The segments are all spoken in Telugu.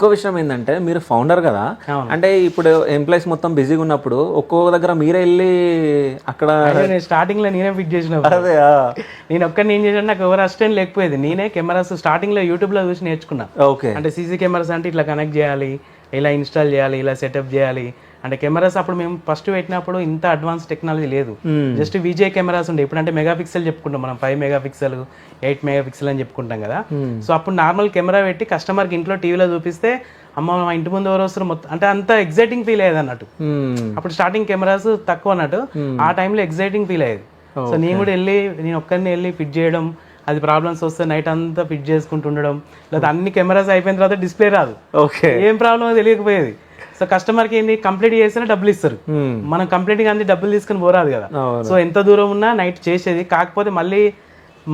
ఇంకో విషయం ఏంటంటే మీరు ఫౌండర్ కదా, అంటే ఇప్పుడు ఎంప్లాయీస్ మొత్తం బిజీగా ఉన్నప్పుడు ఒక్కొక్క దగ్గర మీరే వెళ్ళి అక్కడ స్టార్టింగ్ లో నేనే ఫిట్ చేసిన. అదే నేను ఒక్కరిని ఏం చేశాను, నాకు ఎవరు అసిస్టెంట్ లేకపోయేది. నేనే కెమెరాస్ స్టార్టింగ్ లో యూట్యూబ్ లో చూసి నేర్చుకున్నా. ఓకే, అంటే సీసీ కెమెరాస్ అంటే ఇట్లా కనెక్ట్ చేయాలి, ఇలా ఇన్స్టాల్ చేయాలి, ఇలా సెటప్ చేయాలి. అంటే కెమెరాస్ అప్పుడు మేము ఫస్ట్ పెట్టినప్పుడు ఇంత అడ్వాన్స్ టెక్నాలజీ లేదు, జస్ట్ విజే కెమెరాస్ ఉండే. ఇప్పుడు అంటే మెగాపిక్సెల్ చెప్పుకుంటాం మనం, 5 మెగాపిక్సెల్ 8 మెగాపిక్సెల్ అని చెప్పుకుంటాం కదా. సో అప్పుడు నార్మల్ కెమెరా పెట్టి కస్టమర్కి ఇంట్లో టీవీలో చూపిస్తే అమ్మ మా ఇంటి ముందు ఎవరు వస్తారు మొత్తం, అంటే అంత ఎగ్జైటింగ్ ఫీల్ అయ్యేది అన్నట్టు. అప్పుడు స్టార్టింగ్ కెమెరాస్ తక్కువ అన్నట్టు, ఆ టైంలో ఎగ్జైటింగ్ ఫీల్ అయ్యేది. సో నేను కూడా నేను ఒక్కరిని వెళ్ళి ఫిట్ చేయడం, అది ప్రాబ్లమ్స్ వస్తే నైట్ అంతా ఫిట్ చేసుకుంటుండడం, లేదా అన్ని కెమెరాస్ అయిపోయిన తర్వాత డిస్ప్లే రాదు, ఓకే, ఏం ప్రాబ్లమ్ తెలియకపోయేది. సో కస్టమర్కి ఏంటి, కంప్లీట్ చేస్తేనే డబ్బులు ఇస్తారు, మనం కంప్లీట్గా అన్ని డబ్బులు తీసుకుని పోరాదు కదా. సో ఎంత దూరం ఉన్నా నైట్ చేసేది. కాకపోతే మళ్ళీ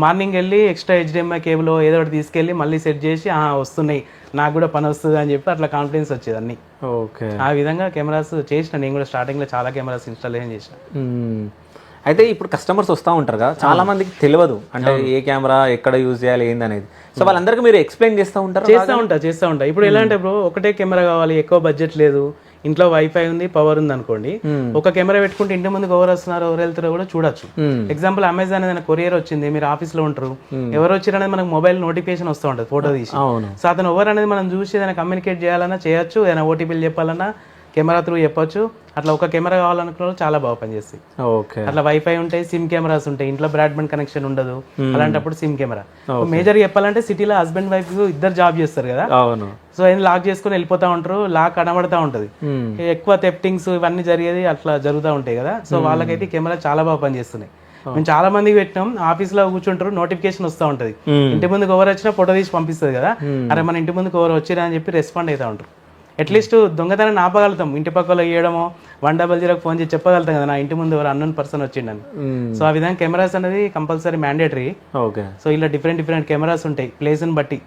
మార్నింగ్ వెళ్ళి ఎక్స్ట్రా HDMI కేబుల్ ఏదో ఒకటి తీసుకెళ్ళి మళ్ళీ సెట్ చేసి వస్తున్నాయి, నాకు కూడా పని వస్తుంది అని చెప్పి అట్లా కాన్ఫిడెన్స్ వచ్చేది అన్ని. ఓకే, ఆ విధంగా కెమెరాస్ చేసిన. నేను కూడా స్టార్టింగ్లో చాలా కెమెరాస్ ఇన్స్టాలేషన్ చేసిన. అయితే ఇప్పుడు కస్టమర్స్ వస్తూ ఉంటారు కదా, చాలా మందికి తెలియదు అంటే ఏ కెమెరా ఎక్కడ యూజ్ చేయాలి ఏంది అనేది. సో వాళ్ళందరికీ మీరు ఎక్స్ప్లెయిన్ చేస్తూ ఉంటారు? చేస్తూ ఉంటా. ఇప్పుడు ఎలా అంటే బ్రో, ఒకటే కెమెరా కావాలి, ఎక్కువ బడ్జెట్ లేదు, ఇంట్లో వైఫై ఉంది, పవర్ ఉంది అనుకోండి, ఒక కెమెరా పెట్టుకుంటే ఇంటి ముందుకు ఎవరు వస్తున్నారు ఎవరు వెళ్తారో కూడా చూడొచ్చు. ఎగ్జాంపుల్ అమెజాన్ ఏదైనా కొరియర్ వచ్చింది, మీరు ఆఫీస్ లో ఉంటారు, ఎవరు వచ్చారు అనేది మనకు మొబైల్ నోటిఫికేషన్ వస్తూ ఉంటుంది, ఫోటో తీసి. సో అతను ఎవరు అనేది మనం చూసి ఏదైనా కమ్యూనికేట్ చేయాలన్నా చేయొచ్చు, ఏదైనా ఓటీపీలు చెప్పాలన్నా కెమెరా త్రూ చెప్పొచ్చు. అట్లా ఒక కెమెరా కావాలనుకున్న చాలా బాగా పనిచేస్తాయి. ఓకే, అట్లా వైఫై ఉంటాయి, సిమ్ కెమెరాస్ ఉంటాయి, ఇంట్లో బ్రాడ్బ్యాండ్ కనెక్షన్ ఉండదు, అలాంటప్పుడు సిమ్ కెమెరా. మేజర్ చెప్పాలంటే సిటీలో హస్బెండ్ వైఫ్ ఇద్దరు జాబ్ చేస్తారు కదా, అవును. సో ఏం లాక్ చేసుకుని వెళ్ళిపోతా ఉంటారు, లాక్ కనబడతా ఉంటది, ఎక్కువ థెఫ్టింగ్స్ ఇవన్నీ జరిగేది అట్లా జరుగుతూ ఉంటాయి కదా. సో వాళ్ళకైతే కెమెరా చాలా బాగా పనిచేస్తున్నాయి. మేము చాలా మందికి పెట్టినాం, ఆఫీస్ లో కూర్చుంటారు, నోటిఫికేషన్ వస్తూ ఉంటది, ఇంటి ముందుకు ఎవరు వచ్చినా ఫోటో తీసి పంపిస్తుంది కదా, అరే మన ఇంటి ముందుకు ఎవరు వచ్చిరా అని చెప్పి రెస్పాండ్ అవుతా ఉంటారు. అట్లీస్ట్ దొంగతనాన్ని ఆపగలుగుతాం, ఇంటి పక్కలో వేయడమో 100 ఫోన్ చేసి చెప్పగలుగుతాం కదా, నా ఇంటి ముందు ఎవరు అన్నోన్ పర్సన్ వచ్చిండని. సో ఆ విధంగా కెమెరాస్ అనేది కంపల్సరీ మ్యాండేటరీ. ఓకే, సో ఇలా డిఫరెంట్ కెమెరాస్ ఉంటాయి ప్లేస్ని బట్టి.